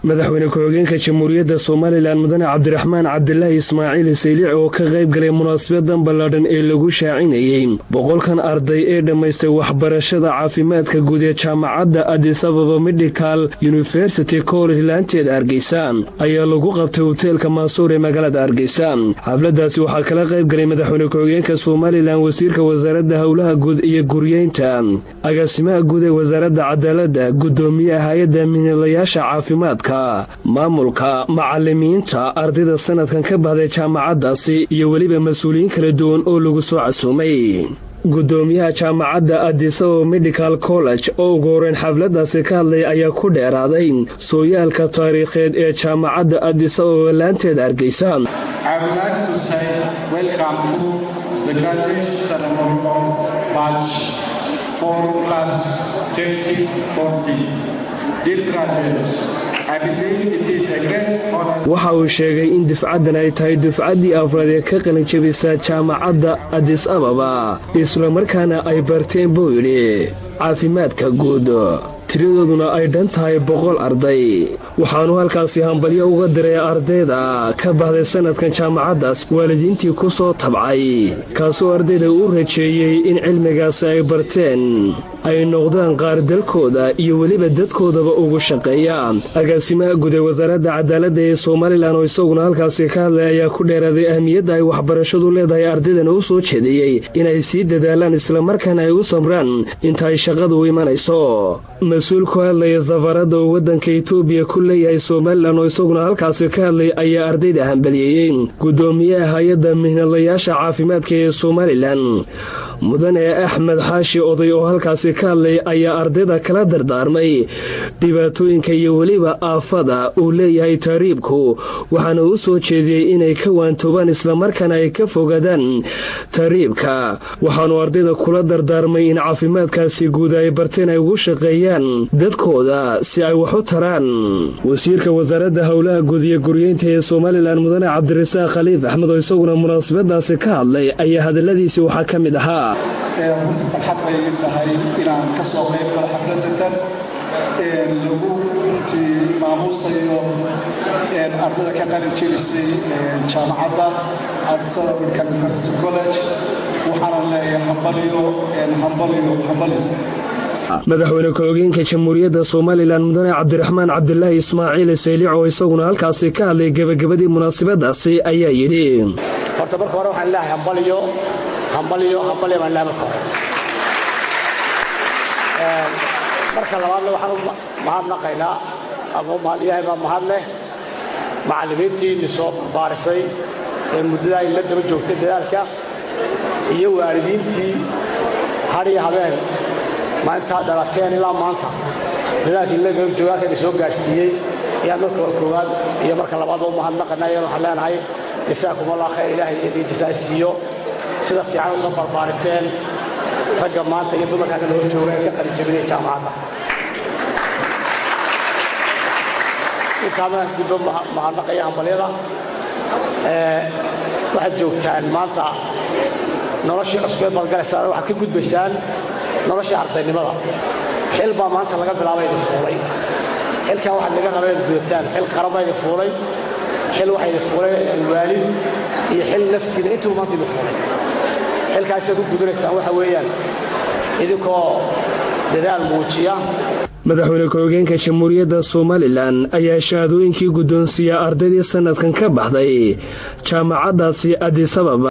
madaxweyne ku-xigeenka jamhuuriyadda Soomaaliland mudane Cabdiraxmaan Cabdilaahi Ismaaciil Saylic oo ka qayb galay munaasabadan ballaadhan ee lagu shaacinayay 100 arday ee dhamaystay waxbarashada caafimaadka guud ee jaamacadda Addis Ababa Medical University College laanteeda Hargeysa ayaa lagu qabtay hoteelka Mansour ee magaalada Hargeysa. Xafladaasi waxaa kala qayb galay madaxweyne ku-xigeenka Soomaaliland wasiirka wasaaradda howlaha guud iyo guryeynta, agaasimaha guud ee wasaaradda cadaaladda, gudoomiyaha hay'adda mihnadayaasha caafimaadka, maamulka, macallimiinta, ardayda sanadkan ka baxday jaamacaddaasi iyo weliba mas'uuliyiin kala duwan oo lagu soo casuumay. gudoomiyaha jaamacadda Addis Ababa Medical College oo ugu horreyn xafladaasi ka hadlay ayaa ku dheeraaday sooyaalka taariikheed ee jaamacadda Addis Ababa laanteeda Hargeysa. I would like to say welcome to the graduation ceremony of batch 4 class 2014. Dear graduates, waxa uu sheegay in dufcaddan ay tahay dufcaddii afraad ee ka qalin jabisa jaamacadda Addis Ababa isla markaana ay barteen buu yidhi caafimaadka guud, tiradooduna ay dhan tahay 100 arday. waxaanu halkaasi hambalyo uga diray ardayda ka baxday sanadkan jaamacaddaas waalidiintii ku soo tabcay, kaasoo ardayda u rajeeyey in cilmigaasi ay barteen ay noqdaan qaar dalkooda iyo weliba dadkoodaba ugu shaqeeya. agaasimaha guud ee wasaaradda cadaaladda ee Soomaaliland oo isaguna halkaasi ka hadlay ayaa ku dheeraaday ahmiyadda ay waxbarashadu leedahay ardaydan u soo jeediyey inay sii dadaalaan isla markaana ay u samraan inta ay shaqadu u imanayso. mas-uul ku hadlaya safaradda uu waddanka Itoobiya ku leeyahay Soomaaliland oo isaguna halkaasi ka hadlay ayaa ardayda hambalyeeyey. gudoomiyaha hay'adda mihnadayaasha caafimaadka ee Soomaaliland mudane Axmed Xaashi Oday oo halkaasi ka hadlay ayaa ardayda kala dardaarmay dhibaatooyinka iyo weliba aafada uu leeyahay taariibku, waxaana u soo jeediyey inay ka waantoobaan isla markaana ay ka fogaadaan taariibka. waxaanu ardayda kula dardaarmay in caafimaadkaasi guud ay barteen ay ugu shaqeeyaan dadkooda si ay wax u taraan. wasiirka wasaaradda howlaha guud iyo guryeynta ee Soomaaliland mudane Cabdirasaaq Khaliif Axmed oo isaguna munaasabadaasi ka hadlay ayaa hadaladiisii waxaa ka mid ahaa farxad bay tahay inaan ka soo qayb galo xafladatan lagu maamuusayo ardayda ka qalin jebisay jaamacadda Addis Ababa Medical University College. waxaan leeyahay hambalyo. madaxweyne ku-xigeenka jamhuuriyadda Soomaaliland mudane Cabdiraxmaan Cabdilaahi Ismaaciil Saylic oo isaguna halkaasi ka hadlay gabagabadii munaasabadaasi ayaa yidhi horta marka hore waxaan leeyahay hambalyo baan leeyahay. marka labaadna waxaan u mahadnaqaynaa ilaahay baa mahad leh macallimiintii soo baarisay ee muddada ay la daba joogtay dadaalka iyo waalidiintii har iyo habeen maanta dhalateen ilaa maanta dadaalkii la daba joogay soo gaarsiiyey ayaa marka koowaad iyo marka labaad oo mahadnaqaynaa. waxaan leenahay jazaakumullahu khayr, ilaahay idin jazaasiyo sida fiican u soo barbaariseen ragga maanta iyo dumarka kale oo jooga ka qalin jabinay jaamacadda. intaana guddo mahadnaqaya hambalyada waxaad joogtaan maanta noloshii cusbeed baad galaysaan, waxaad ka gudbaysaan noloshii ardaynimada. xil baa maanta laga bilaabay idin fuulay, xilkan waxaad laga rabay inaad gudataan. xil qaran baa idin fuulay, xil waxaa idin fuulay waalid iyo xil naftiina intuu maanta idin fuulay. xilkaasi aad u gudanaysaan waxa weeyaan idinkoo dadaal muujiya. madaxweyne ku-xigeenka jamhuuriyadda Soomaaliland ayaa shahaadooyinkii guddoonsiya ardaydii sanadkan ka baxday jaamacaddaasi Addis Ababa